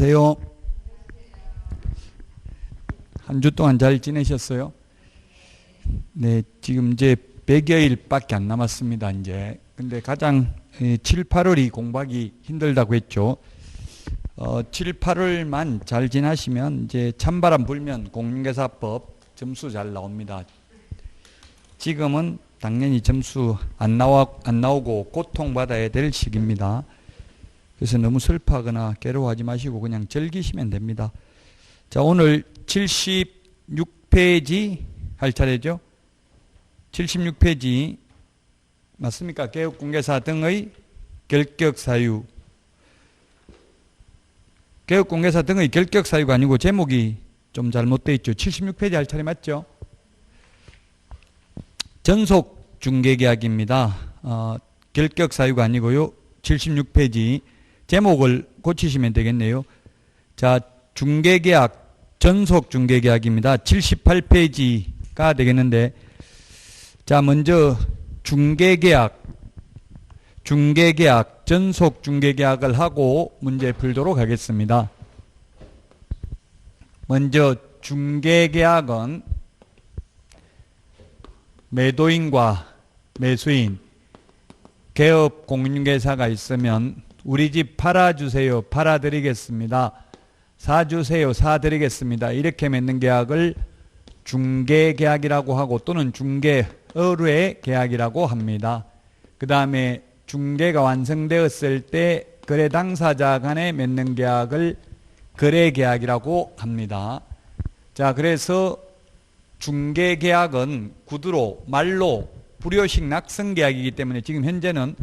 안녕하세요. 한 주 동안 잘 지내셨어요? 네, 지금 이제 100여일밖에 안 남았습니다, 이제. 근데 가장 7, 8월이 공부하기 힘들다고 했죠. 7, 8월만 잘 지나시면 이제 찬바람 불면 공인중개사법 점수 잘 나옵니다. 지금은 당연히 점수 안 나오고 고통받아야 될 시기입니다. 그래서 너무 슬퍼하거나 괴로워하지 마시고 그냥 즐기시면 됩니다. 자, 오늘 76페이지 할 차례죠. 76페이지 맞습니까? 개업공개사 등의 결격사유. 개업공개사 등의 결격사유가 아니고 제목이 좀 잘못되어 있죠. 76페이지 할 차례 맞죠? 전속중개계약입니다. 결격사유가 아니고요. 76페이지 제목을 고치시면 되겠네요. 자, 중개계약, 전속중개계약입니다. 78페이지가 되겠는데, 자, 먼저 중개계약, 전속중개계약을 하고 문제 풀도록 하겠습니다. 먼저 중개계약은 매도인과 매수인, 개업 공인중개사가 있으면 우리 집 팔아주세요, 팔아드리겠습니다. 사주세요, 사드리겠습니다. 이렇게 맺는 계약을 중개계약이라고 하고 또는 중개의뢰 계약이라고 합니다. 그 다음에 중개가 완성되었을 때 거래 당사자 간에 맺는 계약을 거래계약이라고 합니다. 자, 그래서 중개계약은 구두로, 말로, 불효식 낙성계약이기 때문에 지금 현재는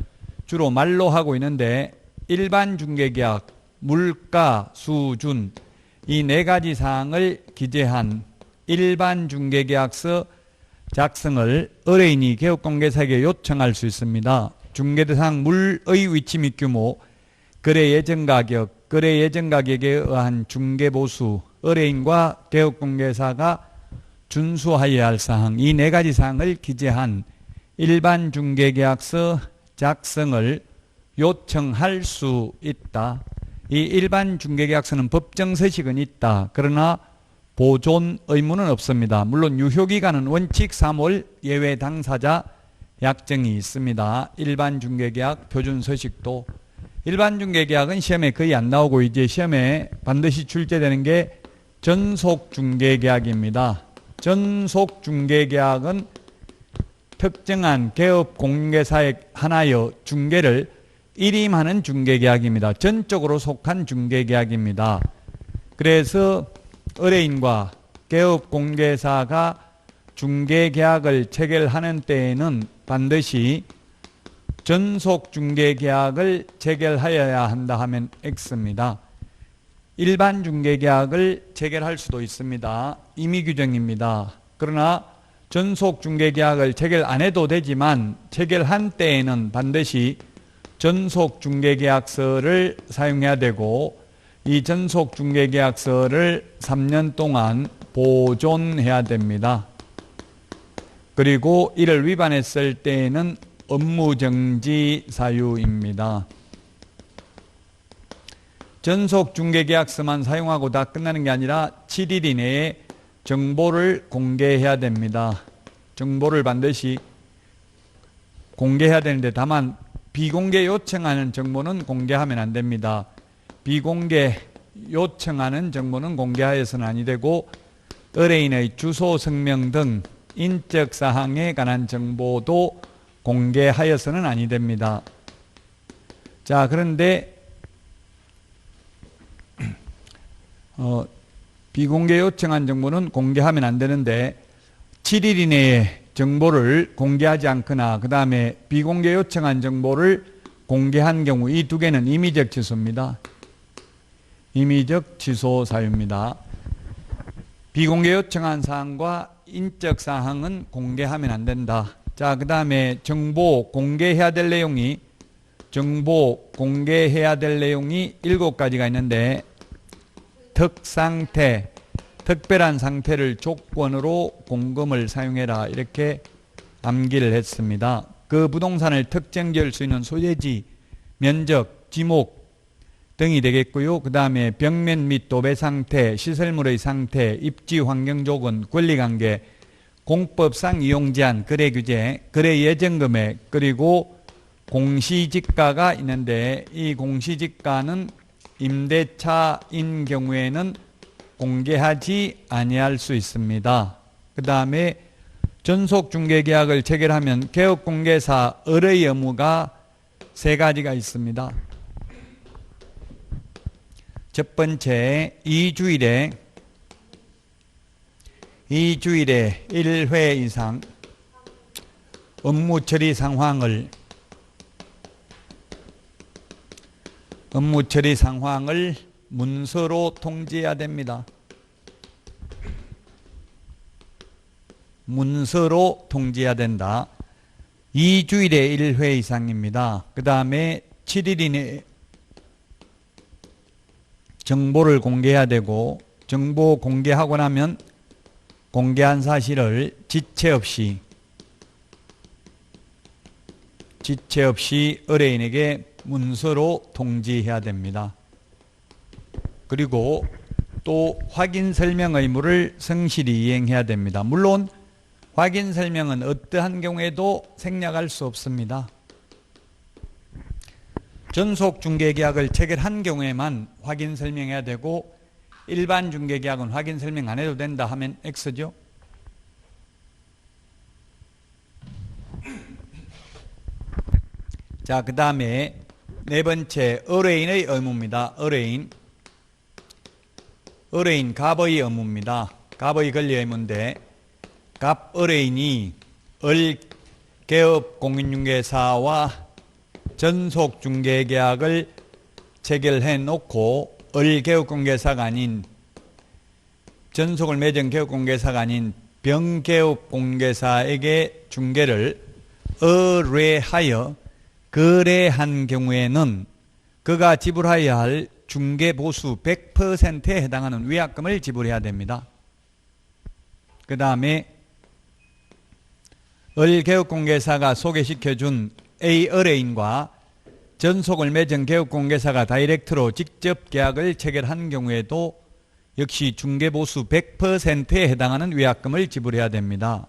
주로 말로 하고 있는데 일반 중개계약, 물가, 수준 이 네 가지 사항을 기재한 일반 중개계약서 작성을 의뢰인이 개업공개사에게 요청할 수 있습니다. 중개대상 물의 위치 및 규모, 거래 예정 가격, 거래 예정 가격에 의한 중개보수, 의뢰인과 개업공개사가 준수하여야 할 사항, 이 네 가지 사항을 기재한 일반 중개계약서 작성을 요청할 수 있다. 이 일반 중개계약서는 법정 서식은 있다. 그러나 보존 의무는 없습니다. 물론 유효기간은 원칙 3월, 예외 당사자 약정이 있습니다. 일반 중개계약 표준 서식도. 일반 중개계약은 시험에 거의 안 나오고 이제 시험에 반드시 출제되는 게 전속중개계약입니다. 전속중개계약은 특정한 개업 공인중개사에 한하여 중개를 일임하는 중개계약입니다. 전적으로 속한 중개계약입니다. 그래서 의뢰인과 개업 공개사가 중개계약을 체결하는 때에는 반드시 전속중개계약을 체결하여야 한다 하면 X입니다. 일반 중개계약을 체결할 수도 있습니다. 임의규정입니다. 그러나 전속중개계약을 체결 안 해도 되지만 체결한 때에는 반드시 전속중개계약서를 사용해야 되고 이 전속중개계약서를 3년 동안 보존해야 됩니다. 그리고 이를 위반했을 때에는 업무정지 사유입니다. 전속중개계약서만 사용하고 다 끝나는 게 아니라 7일 이내에 정보를 공개해야 됩니다. 정보를 반드시 공개해야 되는데 다만 비공개 요청하는 정보는 공개하면 안 됩니다. 비공개 요청하는 정보는 공개하여서는 아니 되고 의뢰인의 주소, 성명 등 인적 사항에 관한 정보도 공개하여서는 아니 됩니다. 자, 그런데 비공개 요청한 정보는 공개하면 안 되는데 7일 이내에 정보를 공개하지 않거나 그 다음에 비공개 요청한 정보를 공개한 경우 이 두 개는 임의적 취소입니다. 임의적 취소 사유입니다. 비공개 요청한 사항과 인적 사항은 공개하면 안 된다. 자, 그 다음에 정보 공개해야 될 내용이 7가지가 있는데 특상태, 특별한 상태를 조건으로 공금을 사용해라 이렇게 암기를 했습니다. 그 부동산을 특정 지을 수 있는 소재지, 면적, 지목, 등이 되겠고요. 그 다음에 벽면 및 도배 상태, 시설물의 상태, 입지 환경 조건, 권리관계, 공법상 이용 제한, 거래 규제, 거래 예정 금액, 그리고 공시지가가 있는데 이 공시지가는 임대차인 경우에는 공개하지 아니할 수 있습니다. 그 다음에 전속중개계약을 체결하면 개업공개사 을의 의무가 세 가지가 있습니다. 첫 번째, 2주일에 1회 이상 업무 처리 상황을 문서로 통지해야 됩니다. 문서로 통지해야 된다. 2주일에 1회 이상입니다. 그 다음에 7일 이내 정보를 공개해야 되고, 정보 공개하고 나면 공개한 사실을 지체 없이 의뢰인에게 문서로 통지해야 됩니다. 그리고 또 확인 설명 의무를 성실히 이행해야 됩니다. 물론 확인 설명은 어떠한 경우에도 생략할 수 없습니다. 전속 중개계약을 체결한 경우에만 확인 설명해야 되고, 일반 중개계약은 확인 설명 안 해도 된다 하면 X죠. 자, 그 다음에 네 번째, 의뢰인의 의무입니다. 의뢰인 갑의 의무입니다. 갑의 권리 의무인데, 갑 의뢰인이 개업공인중개사와 전속중개계약을 체결해 놓고 개업공개사가 아닌, 전속을 맺은 개업공개사가 아닌 병개업공개사에게 중개를 의뢰하여 거래한 경우에는 그가 지불해야 할 중개보수 100%에 해당하는 위약금을 지불해야 됩니다. 그 다음에 개업공개사가 소개시켜준 A 의뢰인과 전속을 맺은 개업공개사가 다이렉트로 직접 계약을 체결한 경우에도 역시 중개보수 100%에 해당하는 위약금을 지불해야 됩니다.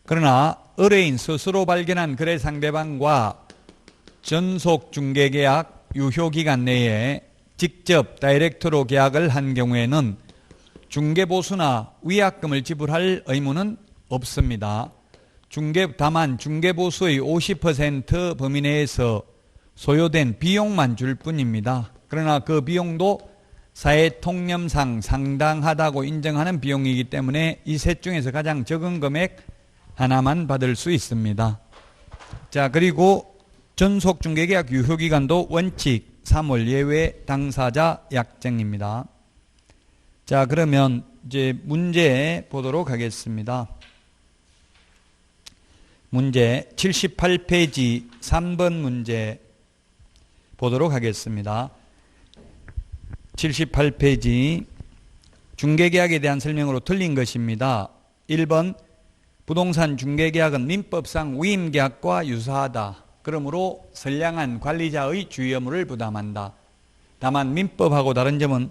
그러나 의뢰인 스스로 발견한 거래 상대방과 전속중개계약 유효기간 내에 직접 다이렉트로 계약을 한 경우에는 중개보수나 위약금을 지불할 의무는 없습니다. 다만 중개보수의 50% 범위 내에서 소요된 비용만 줄 뿐입니다. 그러나 그 비용도 사회통념상 상당하다고 인정하는 비용이기 때문에 이 셋 중에서 가장 적은 금액 하나만 받을 수 있습니다. 자, 그리고 전속중개계약 유효기간도 원칙 3월 예외 당사자 약정입니다. 자, 그러면 이제 문제 보도록 하겠습니다. 문제 78페이지 3번 문제 보도록 하겠습니다. 78페이지 중개계약에 대한 설명으로 틀린 것입니다. 1번 부동산 중개계약은 민법상 위임계약과 유사하다. 그러므로 선량한 관리자의 주의 의무를 부담한다. 다만 민법하고 다른 점은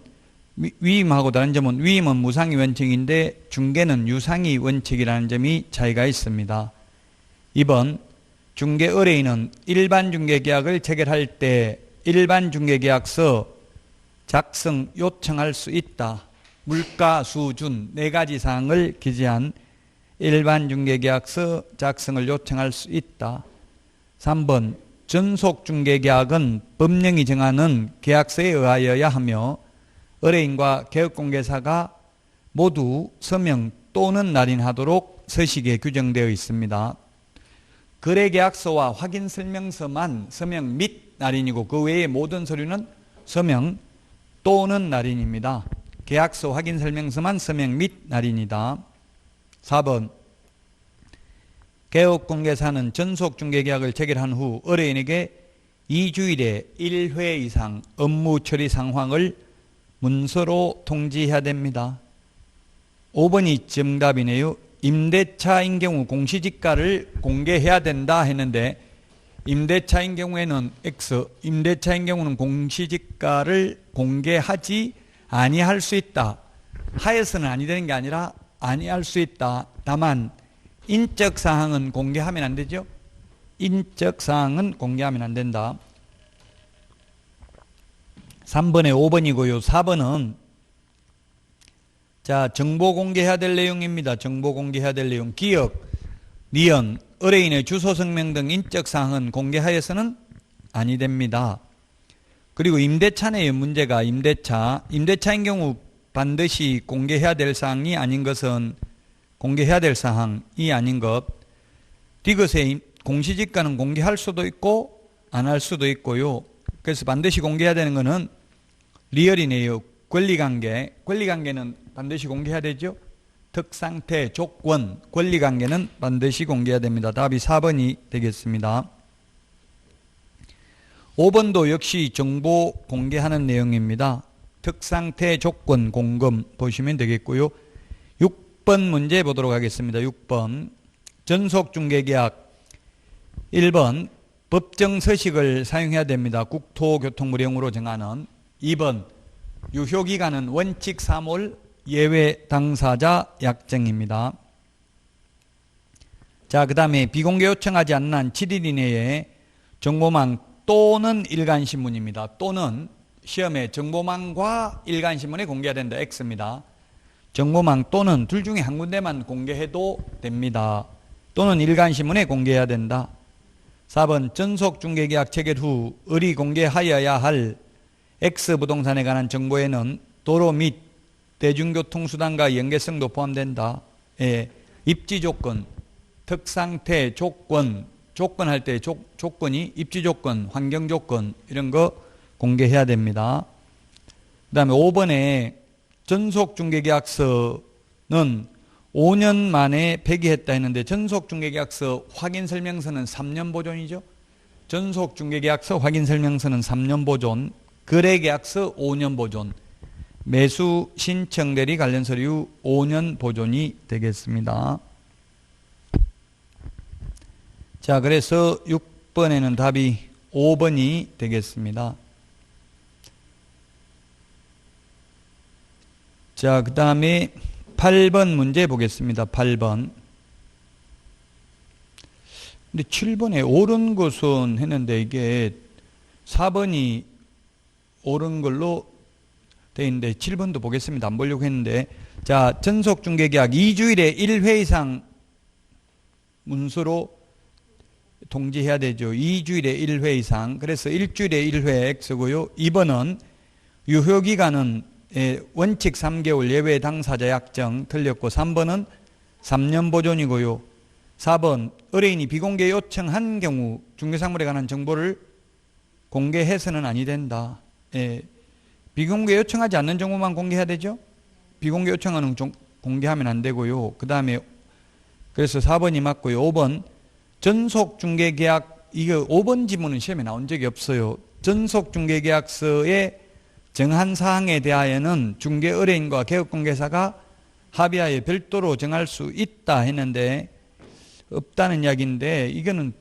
위임하고 다른 점은 위임은 무상의 원칙인데 중개는 유상의 원칙이라는 점이 차이가 있습니다. 2번 중개 의뢰인은 일반 중개계약을 체결할 때 일반 중개계약서 작성 요청할 수 있다. 물가, 수준, 네 가지 사항을 기재한 일반 중개계약서 작성을 요청할 수 있다. 3번 전속중개계약은 법령이 정하는 계약서에 의하여야 하며 의뢰인과 개업공개사가 모두 서명 또는 날인하도록 서식에 규정되어 있습니다. 거래계약서와 확인설명서만 서명 및 날인이고 그 외의 모든 서류는 서명 또는 날인입니다. 계약서 확인설명서만 서명 및 날인이다. 4번 개업공개사는 전속중개계약을 체결한 후 의뢰인에게 2주일에 1회 이상 업무 처리 상황을 문서로 통지해야 됩니다. 5번이 정답이네요. 임대차인 경우 공시지가를 공개해야 된다 했는데 임대차인 경우에는 X, 임대차인 경우는 공시지가를 공개하지 아니할 수 있다. 하여서는 아니 되는 게 아니라 아니할 수 있다. 다만 인적 사항은 공개하면 안 되죠. 인적 사항은 공개하면 안 된다. 3번에 5번이고요. 4번은 자, 정보 공개해야 될 내용입니다. 정보 공개해야 될 내용. 기억, 니은, 의뢰인의 주소, 성명 등 인적 사항은 공개하여서는 아니 됩니다. 그리고 임대차의 문제가 임대차인 경우 반드시 공개해야 될 사항이 아닌 것은 공개해야 될 사항이 아닌 것. 디귿의 공시지가는 공개할 수도 있고 안 할 수도 있고요. 그래서 반드시 공개해야 되는 것은 리얼이네요. 권리관계. 권리관계는 반드시 공개해야 되죠. 특상태, 조건, 권리관계는 반드시 공개해야 됩니다. 답이 4번이 되겠습니다. 5번도 역시 정보 공개하는 내용입니다. 특상태, 조건, 공금 보시면 되겠고요. 6번 문제 보도록 하겠습니다. 6번 전속중개계약 1번 법정 서식을 사용해야 됩니다. 국토교통부령으로 정하는. 2번 유효기간은 원칙 3월 예외 당사자 약정입니다. 자, 그 다음에 비공개 요청하지 않는 한 7일 이내에 정보망 또는 일간신문입니다. 또는 시험에 정보망과 일간신문에 공개해야 된다. X입니다. 정보망 또는 둘 중에 한 군데만 공개해도 됩니다. 또는 일간신문에 공개해야 된다. 4번 전속중개계약 체결 후 의리 공개하여야 할 X부동산에 관한 정보에는 도로 및 대중교통수단과 연계성도 포함된다. 예, 입지조건, 특상태, 조건, 조건할 때 조건이 입지조건, 환경조건 이런 거 공개해야 됩니다. 그 다음에 5번에 전속중개계약서는 5년 만에 폐기했다 했는데 전속중개계약서 확인설명서는 3년 보존이죠. 전속중개계약서 확인설명서는 3년 보존, 거래계약서 5년 보존, 매수 신청 대리 관련 서류 5년 보존이 되겠습니다. 자, 그래서 6번에는 답이 5번이 되겠습니다. 자, 그 다음에 8번 문제 보겠습니다. 8번. 근데 7번에 옳은 것은 했는데 이게 4번이 옳은 걸로 되어 있는데 7번도 보겠습니다. 안 보려고 했는데. 자, 전속중개계약 2주일에 1회 이상 문서로 통지해야 되죠. 2주일에 1회 이상. 그래서 일주일에 1회 X고요. 2번은 유효기간은 원칙 3개월 예외 당사자 약정 틀렸고 3번은 3년 보존이고요. 4번 의뢰인이 비공개 요청한 경우 중개사물에 관한 정보를 공개해서는 아니 된다. 비공개 요청하지 않는 정보만 공개해야 되죠. 비공개 요청하는 공개하면 안 되고요. 그 다음에 그래서 4번이 맞고요. 5번 전속중개계약, 이거 5번 지문은 시험에 나온 적이 없어요. 전속중개계약서의 정한 사항에 대하여는 중개의뢰인과 개업공개사가 합의하여 별도로 정할 수 있다 했는데 없다는 이야기인데 이거는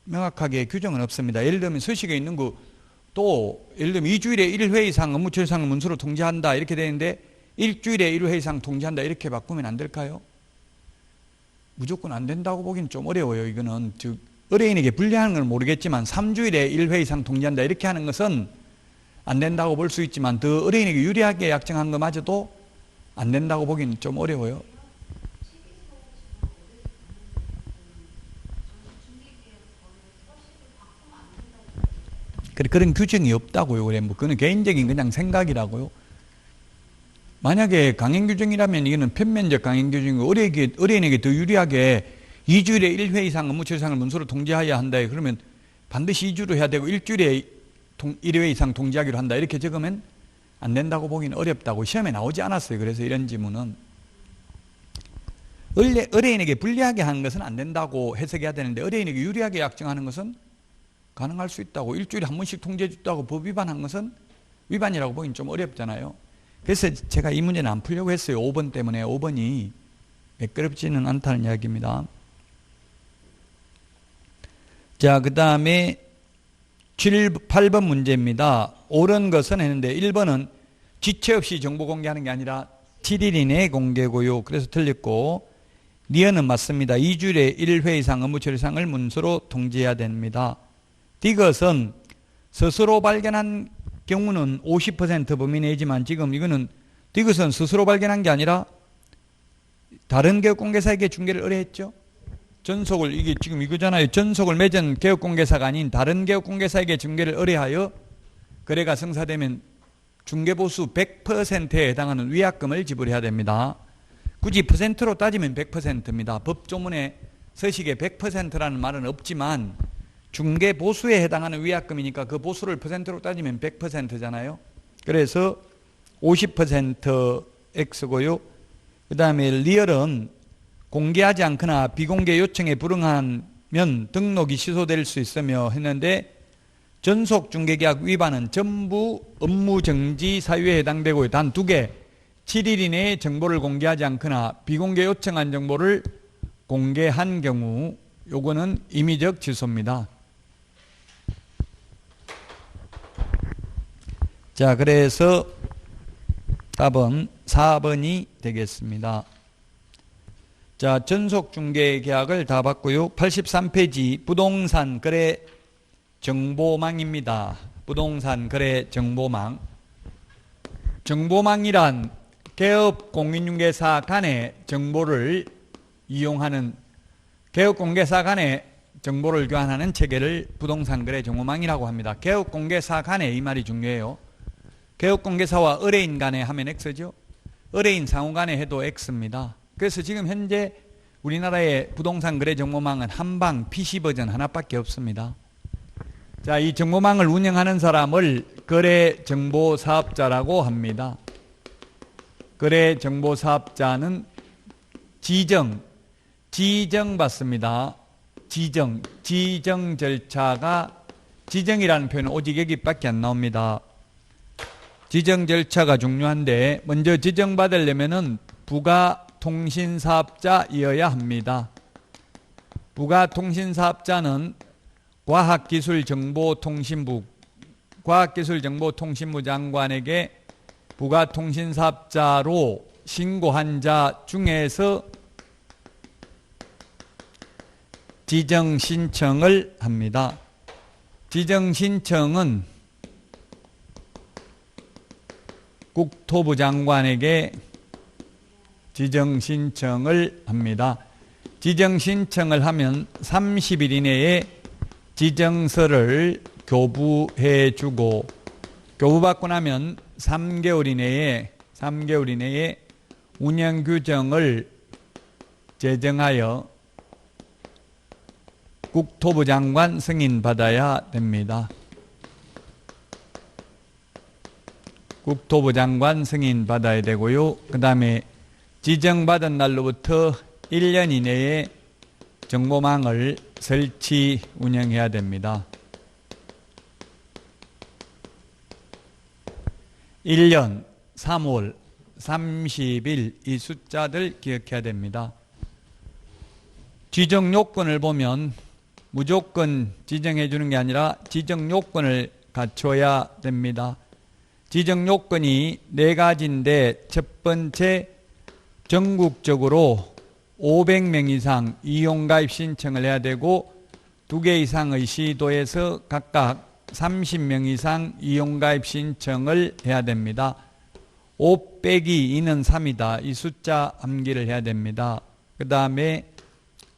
명확하게 규정은 없습니다. 예를 들면 서식에 있는 거 또 예를 들면 2주일에 1회 이상 업무처리상을 문서로 통지한다 이렇게 되는데 일주일에 1회 이상 통지한다 이렇게 바꾸면 안 될까요? 무조건 안 된다고 보기는 좀 어려워요. 이거는 즉 의뢰인에게 불리하는 건 모르겠지만 3주일에 1회 이상 통지한다 이렇게 하는 것은 안 된다고 볼 수 있지만 더 의뢰인에게 유리하게 약정한 것마저도 안 된다고 보기는 좀 어려워요. 그런 규정이 없다고요. 그래 뭐 그건 개인적인 그냥 생각이라고요. 만약에 강행 규정이라면 이거는片면적 강행 규정이고 의뢰인에게 더 유리하게 2주일에 1회 이상 업무처리상을 문서로 통지해야 한다. 그러면 반드시 2주로 해야 되고 일주일에 1회 이상 통지하기로 한다. 이렇게 적으면 안 된다고 보기는 어렵다고 시험에 나오지 않았어요. 그래서 이런 지문은 의뢰인에게 불리하게 하는 것은 안 된다고 해석해야 되는데 의뢰인에게 유리하게 약정하는 것은 가능할 수 있다고. 일주일에 한 번씩 통지해 줬다고 법 위반한 것은 위반이라고 보기는 좀 어렵잖아요. 그래서 제가 이 문제는 안 풀려고 했어요. 5번 때문에. 5번이 매끄럽지는 않다는 이야기입니다. 자, 그 다음에 8번 문제입니다. 옳은 것은 했는데 1번은 지체 없이 정보 공개하는 게 아니라 7일 이내에 공개고요. 그래서 틀렸고, 니은은 맞습니다. 2주일에 1회 이상 업무 처리상을 문서로 통지해야 됩니다. 디귿은 스스로 발견한 경우는 50% 범위 내지만 지금 이거는 디귿은 스스로 발견한 게 아니라 다른 개업공개사에게 중개를 의뢰했죠. 전속을, 이게 지금 이거잖아요. 전속을 맺은 개업공개사가 아닌 다른 개업공개사에게 중개를 의뢰하여 거래가 성사되면 중개보수 100%에 해당하는 위약금을 지불해야 됩니다. 굳이 퍼센트로 따지면 100%입니다. 법조문에 서식에 100%라는 말은 없지만 중개보수에 해당하는 위약금이니까 그 보수를 퍼센트로 따지면 100%잖아요. 그래서 50% X고요. 그 다음에 리얼은 공개하지 않거나 비공개 요청에 불응하면 등록이 취소될 수 있으며 했는데 전속 중개계약 위반은 전부 업무정지 사유에 해당되고요. 단 2개, 7일 이내에 정보를 공개하지 않거나 비공개 요청한 정보를 공개한 경우 요거는 임의적 취소입니다. 자, 그래서 답은 4번이 되겠습니다. 자, 전속중개계약을 다 봤고요. 83페이지 부동산 거래 정보망입니다. 부동산 거래 정보망. 정보망이란 개업 공인중개사 간의 정보를 이용하는, 개업 공개사 간의 정보를 교환하는 체계를 부동산 거래 정보망이라고 합니다. 개업 공개사 간의 이 말이 중요해요. 개업 공개사와 의뢰인 간에 하면 X죠. 의뢰인 상호 간에 해도 X입니다. 그래서 지금 현재 우리나라의 부동산 거래 정보망은 한방 PC 버전 하나밖에 없습니다. 자, 이 정보망을 운영하는 사람을 거래정보사업자라고 합니다. 거래정보사업자는 지정받습니다. 지정 절차가, 지정이라는 표현은 오직 여기밖에 안 나옵니다. 지정 절차가 중요한데 먼저 지정받으려면은 부가통신사업자이어야 합니다. 부가통신사업자는 과학기술정보통신부 장관에게 부가통신사업자로 신고한 자 중에서 지정신청을 합니다. 지정신청은 국토부 장관에게 지정신청을 합니다. 지정신청을 하면 30일 이내에 지정서를 교부해주고, 교부받고 나면 3개월 이내에 운영규정을 제정하여 국토부 장관 승인받아야 됩니다. 국토부 장관 승인받아야 되고요. 그 다음에 지정받은 날로부터 1년 이내에 정보망을 설치, 운영해야 됩니다. 1년 3월 30일 이 숫자들 기억해야 됩니다. 지정 요건을 보면 무조건 지정해 주는 게 아니라 지정 요건을 갖춰야 됩니다. 지정 요건이 4가지인데 첫 번째, 전국적으로 500명 이상 이용가입 신청을 해야 되고 2개 이상의 시도에서 각각 30명 이상 이용가입 신청을 해야 됩니다. 5 빼기 2는 3이다. 이 숫자 암기를 해야 됩니다. 그 다음에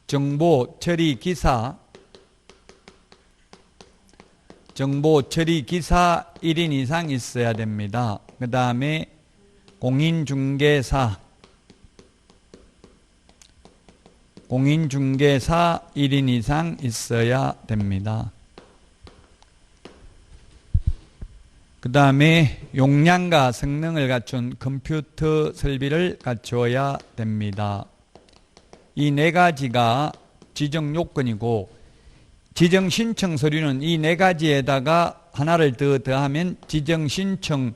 정보 처리 기사 1인 이상 있어야 됩니다. 그 다음에 공인중개사 1인 이상 있어야 됩니다. 그 다음에 용량과 성능을 갖춘 컴퓨터 설비를 갖춰야 됩니다. 이 4가지가 지정 요건이고, 지정 신청 서류는 이 4가지에다가 하나를 더 더하면 지정 신청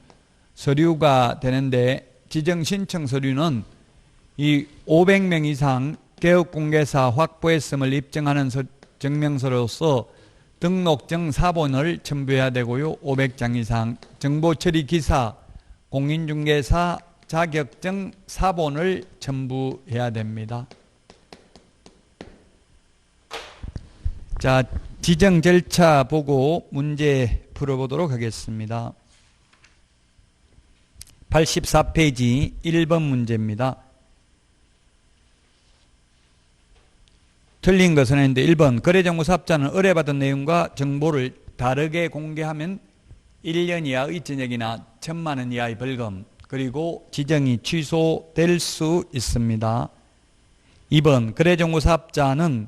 서류가 되는데, 지정 신청 서류는 이 500명 이상 개업공개사 확보했음을 입증하는 증명서로서 등록증 사본을 첨부해야 되고요. 500장 이상. 정보처리 기사, 공인중개사 자격증 사본을 첨부해야 됩니다. 자, 지정 절차 보고 문제 풀어보도록 하겠습니다. 84페이지 1번 문제입니다. 틀린 것은 했는데 1번 거래정보사업자는 의뢰받은 내용과 정보를 다르게 공개하면 1년 이하의 징역이나 1,000만 원 이하의 벌금 그리고 지정이 취소될 수 있습니다. 2번 거래정보사업자는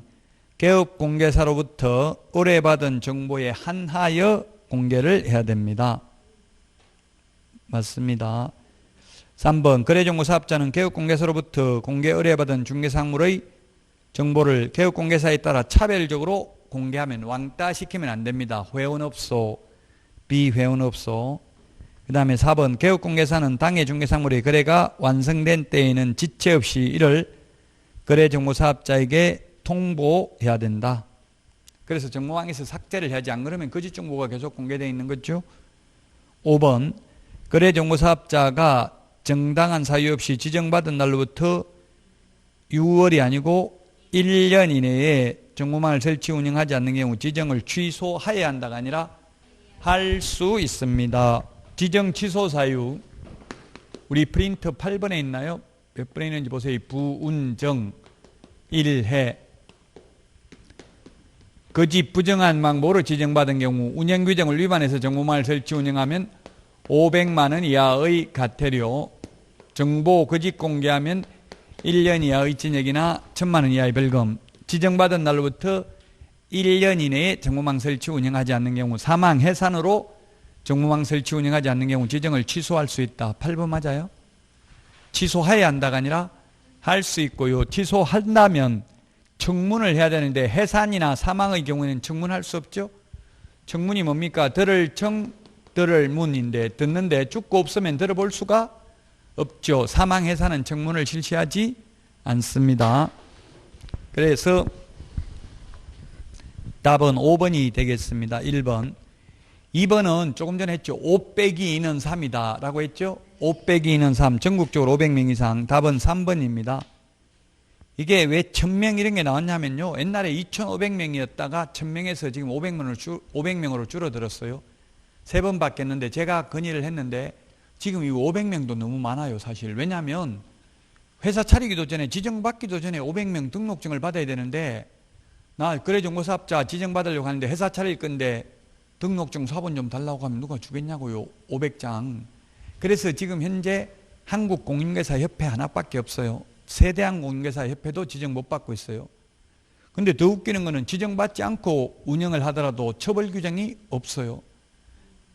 개업공개사로부터 의뢰받은 정보에 한하여 공개를 해야 됩니다. 맞습니다. 3번 거래정보사업자는 개업공개사로부터 공개 의뢰받은 중개사물의 정보를 개업공개사에 따라 차별적으로 공개하면 왕따시키면 안 됩니다. 회원업소, 비회원업소. 그 다음에 4번 개업공개사는 당해 중개사물의 거래가 완성된 때에는 지체 없이 이를 거래정보사업자에게 통보해야 된다. 그래서 정보망에서 삭제를 해야지 안 그러면 거짓 정보가 계속 공개되어 있는 거죠. 5번 거래정보사업자가 정당한 사유 없이 지정받은 날로부터 6월이 아니고 1년 이내에 정보망을 설치 운영하지 않는 경우 지정을 취소해야 한다가 아니라 할 수 있습니다. 지정 취소 사유 우리 프린트 8번에 있나요? 몇 번에 있는지 보세요. 부운정 1회 거짓 부정한 망보로 지정받은 경우 운영규정을 위반해서 정보망을 설치 운영하면 500만 원 이하의 과태료, 정보 거짓 공개하면 1년 이하의 징역이나 1,000만 원 이하의 벌금, 지정받은 날로부터 1년 이내에 정보망 설치 운영하지 않는 경우 사망, 해산으로 정보망 설치 운영하지 않는 경우 지정을 취소할 수 있다. 8번 맞아요? 취소해야 한다가 아니라 할 수 있고요. 취소한다면 청문을 해야 되는데 해산이나 사망의 경우에는 청문할 수 없죠. 청문이 뭡니까? 들을 청, 들을 문인데 듣는데 죽고 없으면 들어볼 수가 없죠. 사망 해산은 청문을 실시하지 않습니다. 그래서 답은 5번이 되겠습니다. 1번. 2번은 조금 전에 했죠. 5 빼기 2는 3이다 라고 했죠. 5 빼기 2는 3. 전국적으로 500명 이상. 답은 3번입니다. 이게 왜 1,000명 이런 게 나왔냐면요. 옛날에 2,500명이었다가 1,000명에서 지금 500명으로 줄어들었어요. 3번 바뀌었는데 제가 건의를 했는데 지금 이 500명도 너무 많아요, 사실. 왜냐하면 회사 차리기도 전에 지정받기도 전에 500명 등록증을 받아야 되는데 나 거래정보사업자 지정받으려고 하는데 회사 차릴 건데 등록증 사본 좀 달라고 하면 누가 주겠냐고요. 500장. 그래서 지금 현재 한국공인중개사협회 하나밖에 없어요. 세대한 공인중개사협회도 지정 못 받고 있어요. 근데 더 웃기는 거는 지정받지 않고 운영을 하더라도 처벌 규정이 없어요.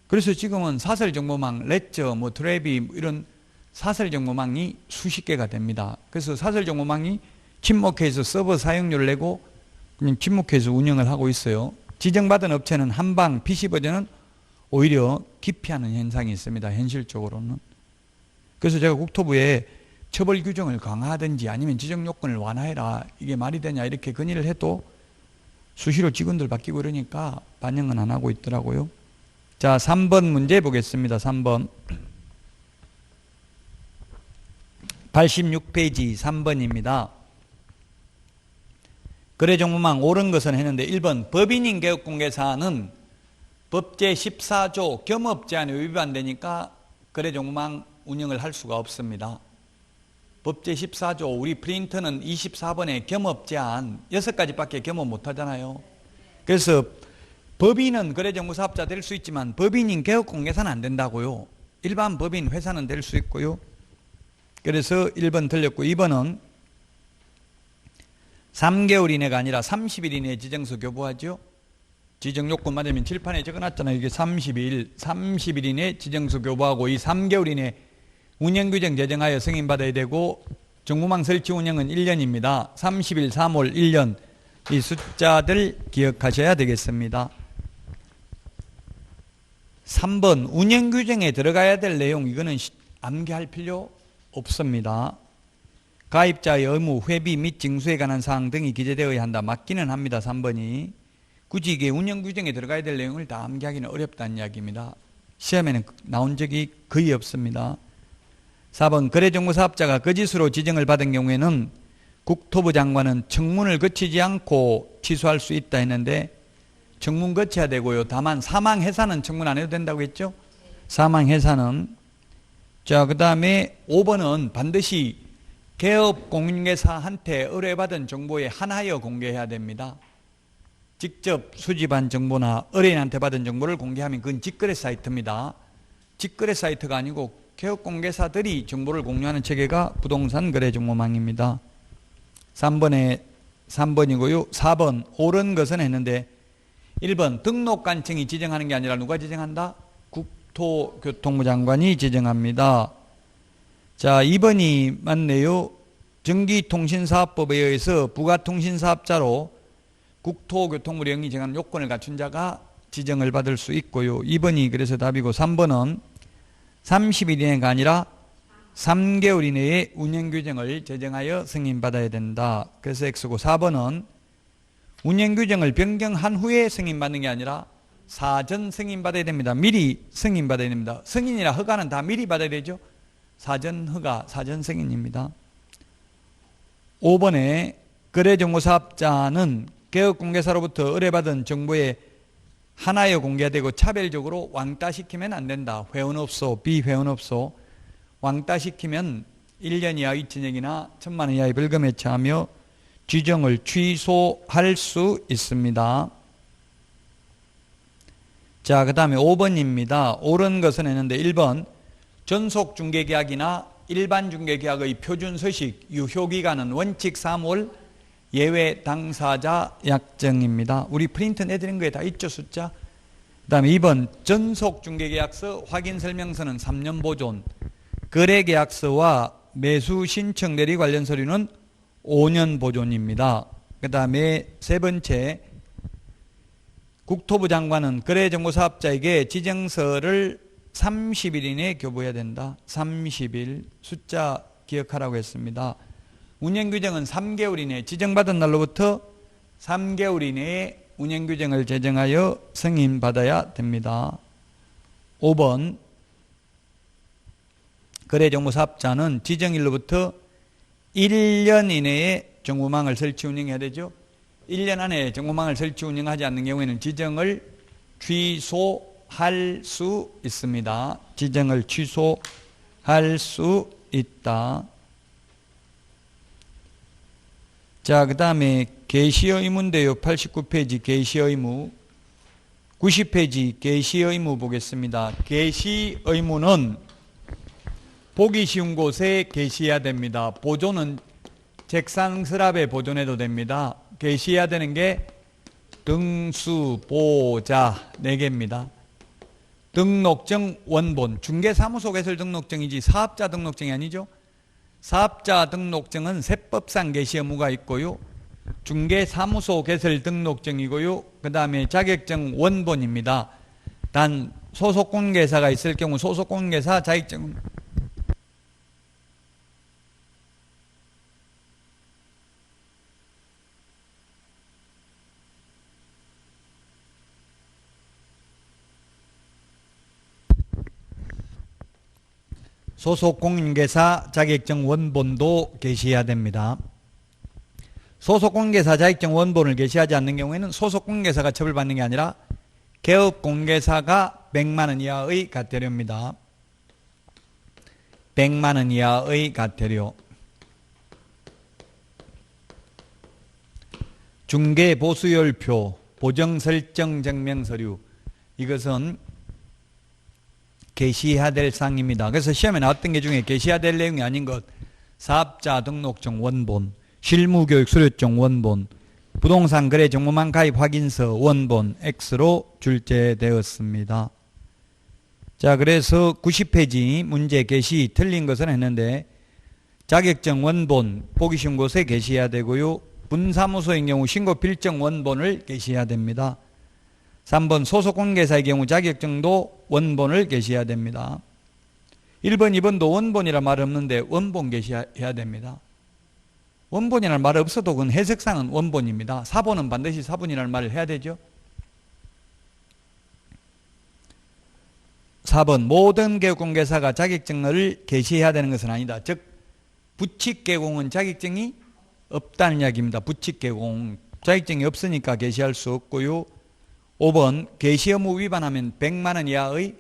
그래서 지금은 사설정보망, 레저, 트래비 이런 사설정보망이 수십 개가 됩니다. 그래서 사설정보망이 침묵해서 서버 사용료를 내고 그냥 침묵해서 운영을 하고 있어요. 지정받은 업체는 한방 PC 버전은 오히려 기피하는 현상이 있습니다. 현실적으로는. 그래서 제가 국토부에 처벌 규정을 강화하든지 아니면 지정 요건을 완화해라. 이게 말이 되냐 이렇게 건의를 해도 수시로 직원들 바뀌고 이러니까 반영은 안 하고 있더라고요. 자, 3번 문제 보겠습니다. 3번. 86페이지 3번입니다. 거래정보망 옳은 것은 했는데 1번 법인인 개업공개사는 법제 14조 겸업제한에 위반되니까 거래정보망 운영을 할 수가 없습니다. 법제 14조 우리 프린터는 24번에 겸업제한 6가지밖에 겸업 못하잖아요. 그래서 법인은 거래정보사업자 될 수 있지만 법인인 개업공개사는 안 된다고요. 일반 법인 회사는 될 수 있고요. 그래서 1번 틀렸고 2번은 3개월 이내가 아니라 30일 이내에 지정서 교부하죠. 지정요건 맞으면 칠판에 적어놨잖아요. 이게 30일 이내 지정서 교부하고 이 3개월 이내 운영규정 제정하여 승인받아야 되고 정보망 설치 운영은 1년입니다. 30일, 3월, 1년 이 숫자들 기억하셔야 되겠습니다. 3번 운영규정에 들어가야 될 내용 이거는 암기할 필요 없습니다. 가입자의 의무, 회비 및 징수에 관한 사항 등이 기재되어야 한다. 맞기는 합니다. 3번이. 굳이 이게 운영규정에 들어가야 될 내용을 다 암기하기는 어렵다는 이야기입니다. 시험에는 나온 적이 거의 없습니다. 4번 거래정보사업자가 거짓으로 지정을 받은 경우에는 국토부 장관은 청문을 거치지 않고 취소할 수 있다 했는데 청문 거쳐야 되고요. 다만 사망해사는 청문 안 해도 된다고 했죠? 사망해사는. 자, 그 다음에 5번은 반드시 개업공인중개사한테 의뢰받은 정보에 한하여 공개해야 됩니다. 직접 수집한 정보나 의뢰인한테 받은 정보를 공개하면 그건 직거래 사이트입니다. 직거래 사이트가 아니고 개업공개사들이 정보를 공유하는 체계가 부동산 거래정보망입니다. 3번이고요. 4번 옳은 것은 했는데 1번 등록관청이 지정하는 게 아니라 누가 지정한다? 국토교통부 장관이 지정합니다. 자, 2번이 맞네요. 전기통신사업법에 의해서 부가통신사업자로 국토교통부령이 정하는 요건을 갖춘 자가 지정을 받을 수 있고요. 2번이 그래서 답이고 3번은 30일 이내가 아니라 3개월 이내에 운영규정을 제정하여 승인받아야 된다. 그래서 X고 4번은 운영규정을 변경한 후에 승인받는 게 아니라 사전 승인받아야 됩니다. 미리 승인받아야 됩니다. 승인이나 허가는 다 미리 받아야 되죠. 사전 허가, 사전 승인입니다. 5번에 거래정보사업자는 개업공개사로부터 의뢰받은 정보에 하나여 공개되고 차별적으로 왕따시키면 안 된다. 회원업소, 비회원업소 왕따시키면 1년 이하 이천액이나 1,000만 원 이하의 벌금에 처하며 지정을 취소할 수 있습니다. 자, 그 다음에 5번입니다. 옳은 것은 했는데 1번 전속중개계약이나 일반중개계약의 표준서식 유효기간은 원칙 3월 예외 당사자 약정입니다. 우리 프린트 내드린 거에 다 있죠, 숫자. 그 다음에 2번 전속중개계약서 확인설명서는 3년 보존, 거래계약서와 매수신청 대리 관련 서류는 5년 보존입니다. 그 다음에 세 번째, 국토부 장관은 거래정보사업자에게 지정서를 30일 이내에 교부해야 된다. 30일 숫자 기억하라고 했습니다. 운영규정은 3개월 이내에 지정받은 날로부터 3개월 이내에 운영규정을 제정하여 승인받아야 됩니다. 5번 거래정보사업자는 지정일로부터 1년 이내에 정보망을 설치 운영해야 되죠. 1년 안에 정보망을 설치 운영하지 않는 경우에는 지정을 취소할 수 있습니다. 지정을 취소할 수 있다. 자, 그 다음에 개시의무인데요. 89페이지 개시의무, 90페이지 개시의무 보겠습니다. 개시의무는 보기 쉬운 곳에 게시해야 됩니다. 보존은 책상 서랍에 보존해도 됩니다. 게시해야 되는 게 등수, 보자 4개입니다. 등록증, 원본, 중개사무소 개설 등록증이지 사업자 등록증이 아니죠. 사업자 등록증은 세법상 게시 의무가 있고요. 중개사무소 개설 등록증이고요. 그 다음에 자격증 원본입니다. 단 소속공개사가 있을 경우 소속공개사 자격증 소속공인중개사 자격증 원본도 게시해야 됩니다. 소속공인중개사 자격증 원본을 게시하지 않는 경우에는 소속공인중개사가 처벌받는 게 아니라 개업공개사가 100만 원 이하의 과태료입니다. 100만 원 이하의 과태료. 중개보수열표, 보정설정증명서류, 이것은 게시해야 될 사항입니다. 그래서 시험에 나왔던 게 중에 게시해야 될 내용이 아닌 것, 사업자 등록증 원본, 실무교육 수료증 원본, 부동산 거래 정보망 가입 확인서 원본 X로 출제되었습니다. 자, 그래서 90페이지 문제 게시 틀린 것은 했는데 자격증 원본 보기 쉬운 곳에 게시해야 되고요. 분사무소인 경우 신고 필증 원본을 게시해야 됩니다. 3번 소속공개사의 경우 자격증도 원본을 게시해야 됩니다. 1번, 2번도 원본이라 말 없는데 원본 게시해야 됩니다. 원본이라는 말 없어도 그건 해석상은 원본입니다. 사본은 반드시 사본이라는 말을 해야 되죠. 4번 모든 개공개사가 자격증을 개시해야 되는 것은 아니다. 즉 부칙개공은 자격증이 없다는 이야기입니다. 부칙개공 자격증이 없으니까 개시할 수 없고요. 5번 개시 의무 위반하면 100만 원 이하의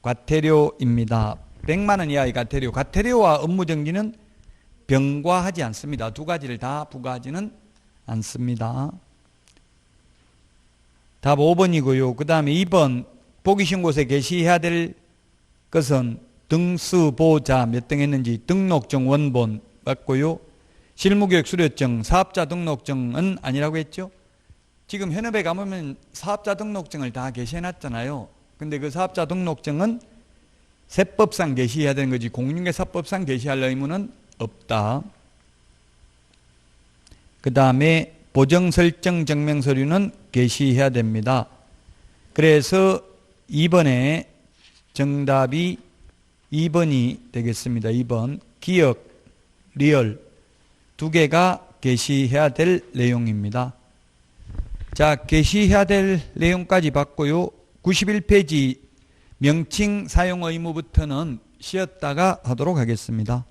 과태료입니다. 100만 원 이하의 과태료. 과태료와 업무정지는 병과하지 않습니다. 두 가지를 다 부과하지는 않습니다. 답 5번이고요. 그 다음에 2번 보기신고서에 게시해야 될 것은 등수보자 몇 등 했는지 등록증 원본 맞고요. 실무교육 수료증 사업자 등록증은 아니라고 했죠. 지금 현업에 가보면 사업자 등록증을 다 게시해놨잖아요. 근데 그 사업자 등록증은 세법상 게시해야 되는 거지 공인중개사법상 게시할 의무는 없다. 그 다음에 보정설정 증명서류는 게시해야 됩니다. 그래서 2번에 정답이 2번이 되겠습니다. 2번 기억, 리얼 두 개가 게시해야 될 내용입니다. 자, 게시해야 될 내용까지 봤고요. 91페이지 명칭 사용 의무부터는 쉬었다가 하도록 하겠습니다.